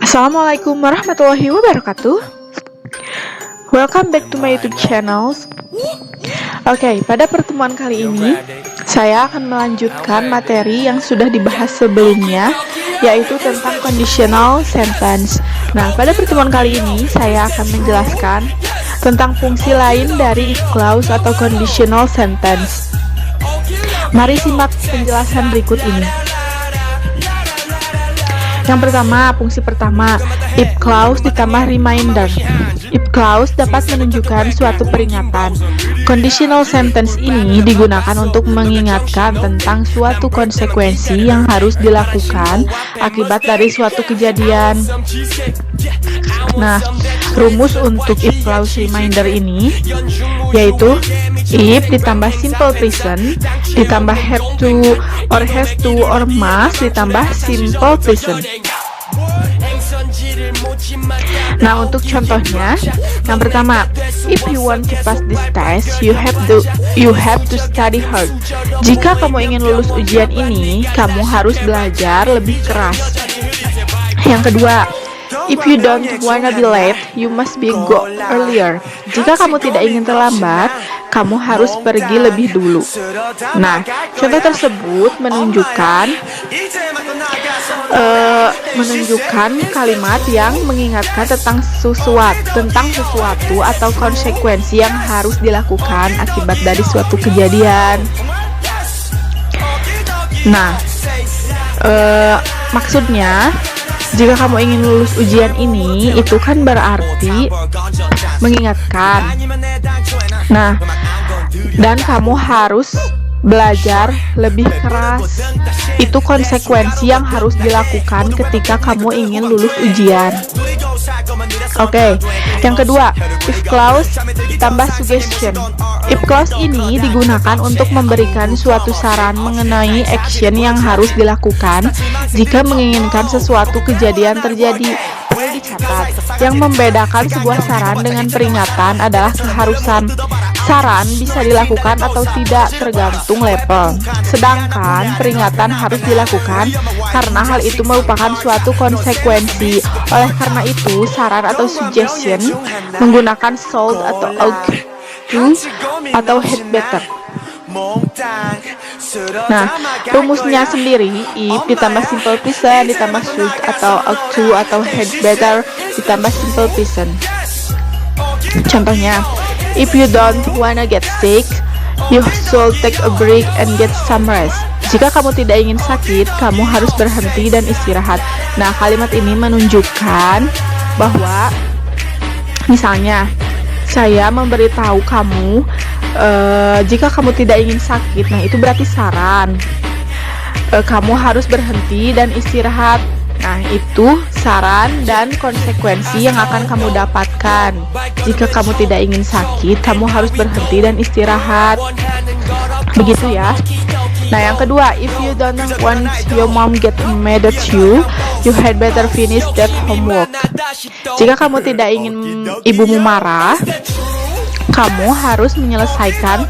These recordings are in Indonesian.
Assalamualaikum warahmatullahi wabarakatuh. Welcome back to my YouTube channel. Oke, pada pertemuan kali ini saya akan melanjutkan materi yang sudah dibahas sebelumnya, yaitu tentang conditional sentence. Nah, pada pertemuan kali ini saya akan menjelaskan tentang fungsi lain dari if clause atau conditional sentence. Mari simak penjelasan berikut ini. Yang pertama, fungsi pertama, if clause ditambah reminder. If clause dapat menunjukkan suatu peringatan. Conditional sentence ini digunakan untuk mengingatkan tentang suatu konsekuensi yang harus dilakukan akibat dari suatu kejadian. Nah, rumus untuk if clause reminder ini yaitu if ditambah simple present ditambah have to or has to or must ditambah simple present. Nah, untuk contohnya, yang pertama, if you want to pass this test, you have to study hard. Jika kamu ingin lulus ujian ini, kamu harus belajar lebih keras. Yang kedua, if you don't wanna be late, you must be go earlier. Jika kamu tidak ingin terlambat, kamu harus pergi lebih dulu. Nah, contoh tersebut menunjukkan kalimat yang mengingatkan tentang sesuatu atau konsekuensi yang harus dilakukan akibat dari suatu kejadian. Nah, maksudnya jika kamu ingin lulus ujian ini, itu kan berarti mengingatkan. Nah, dan kamu harus belajar lebih keras. Itu konsekuensi yang harus dilakukan ketika kamu ingin lulus ujian. Oke, yang kedua, if clause tambah suggestion. If clause ini digunakan untuk memberikan suatu saran mengenai action yang harus dilakukan jika menginginkan sesuatu kejadian terjadi. Perlu dicatat, yang membedakan sebuah saran dengan peringatan adalah keharusan. Saran bisa dilakukan atau tidak tergantung level, sedangkan peringatan harus dilakukan karena hal itu merupakan suatu konsekuensi. Oleh karena itu, saran atau suggestion menggunakan should atau ought to atau had better. Nah, rumusnya sendiri, if ditambah simple present ditambah should atau ought to atau had better ditambah simple present. Contohnya, if you don't wanna get sick, you should take a break and get some rest. Jika kamu tidak ingin sakit, kamu harus berhenti dan istirahat. Nah, kalimat ini menunjukkan bahwa misalnya saya memberitahu kamu jika kamu tidak ingin sakit, nah itu berarti saran. Kamu harus berhenti dan istirahat. Nah, itu saran dan konsekuensi yang akan kamu dapatkan. Jika kamu tidak ingin sakit, kamu harus berhenti dan istirahat. Begitu ya. Nah, yang kedua, if you don't want your mom get mad at you, you had better finish that homework. Jika kamu tidak ingin ibumu marah, kamu harus menyelesaikan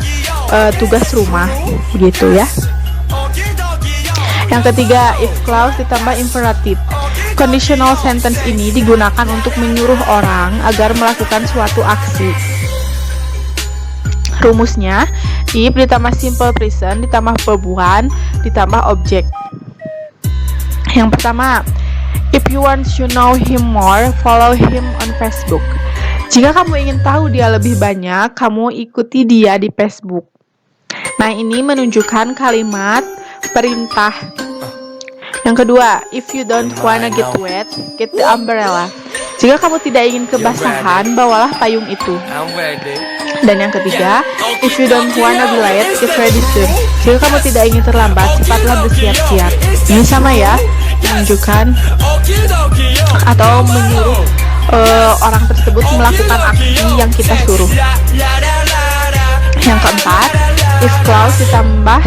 tugas rumah. Begitu ya. Yang ketiga, if clause ditambah imperatif. Conditional sentence ini digunakan untuk menyuruh orang agar melakukan suatu aksi. Rumusnya, if ditambah simple present ditambah verb 1 ditambah objek. Yang pertama, if you want to know him more, follow him on Facebook. Jika kamu ingin tahu dia lebih banyak, kamu ikuti dia di Facebook. Nah, ini menunjukkan kalimat perintah. Yang kedua, if you don't wanna get wet, get the umbrella. Jika kamu tidak ingin kebasahan, bawalah payung itu. Dan yang ketiga, if you don't wanna be late, get ready soon. Jika kamu tidak ingin terlambat, cepatlah bersiap-siap. Ini sama ya, menunjukkan atau menyuruh orang tersebut melakukan aksi yang kita suruh. Yang keempat, if clause ditambah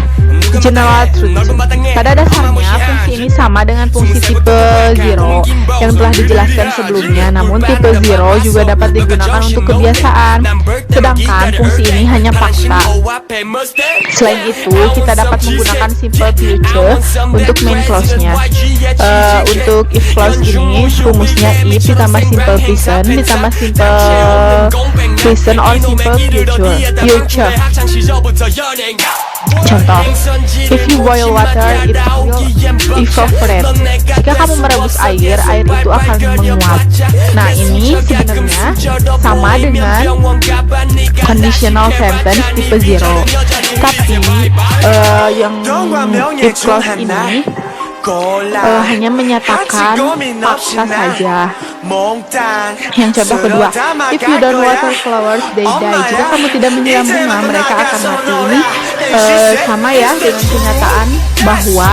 General truth. Pada dasarnya, fungsi ini sama dengan fungsi tipe 0 yang telah dijelaskan sebelumnya, namun tipe 0 juga dapat digunakan untuk kebiasaan, sedangkan fungsi ini hanya fakta. Selain itu, kita dapat menggunakan simple future untuk main clause-nya. Untuk if clause ini, rumusnya if ditambah simple present ditambah simple present or simple future. Contoh, if you boil water, it will evaporate. Jika kamu merebus air, air itu akan menguap. Nah, ini sebenarnya sama dengan conditional sentence tipe 0. Tapi yang if clause ini hanya menyatakan fakta saja. Yang contoh kedua, if you don't water flowers, they die. Jika kamu tidak menyiram bunga, mereka akan mati. Ini sama ya dengan kenyataan bahwa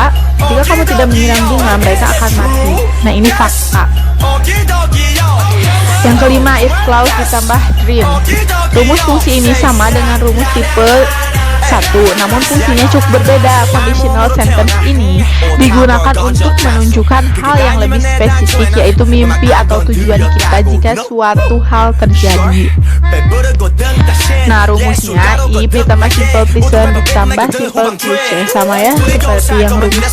jika kamu tidak menyiram bunga, mereka akan mati. Nah, ini fakta. Yang kelima, if clause ditambah dream. Rumus fungsi ini sama dengan rumus tipe 1, namun fungsinya cukup berbeda. Conditional sentence ini digunakan untuk menunjukkan hal yang lebih spesifik, yaitu mimpi atau tujuan kita jika suatu hal terjadi. Nah, rumusnya if ditambah simple present ditambah simple future, sama ya seperti yang rumus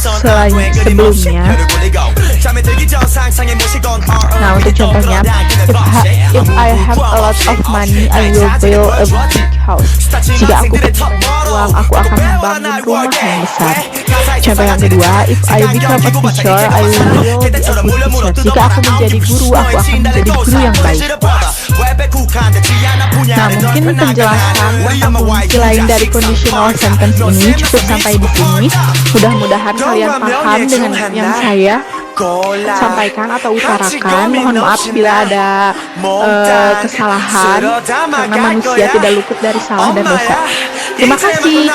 sebelumnya. Nah, untuk contohnya, if I have a lot of money, I will build a big house. Jika aku punya uang, aku akan membangun rumah yang besar. Contoh yang kedua, if I become a teacher, I will be a good teacher. Jika aku menjadi guru, aku akan menjadi guru yang baik. Nah, mungkin penjelasan tentang fungsi lain dari conditional sentence ini cukup sampai di sini. Mudah-mudahan kalian paham dengan yang saya sampaikan atau utarakan. Mohon maaf bila ada kesalahan, karena manusia tidak luput dari salah dan dosa. Terima kasih.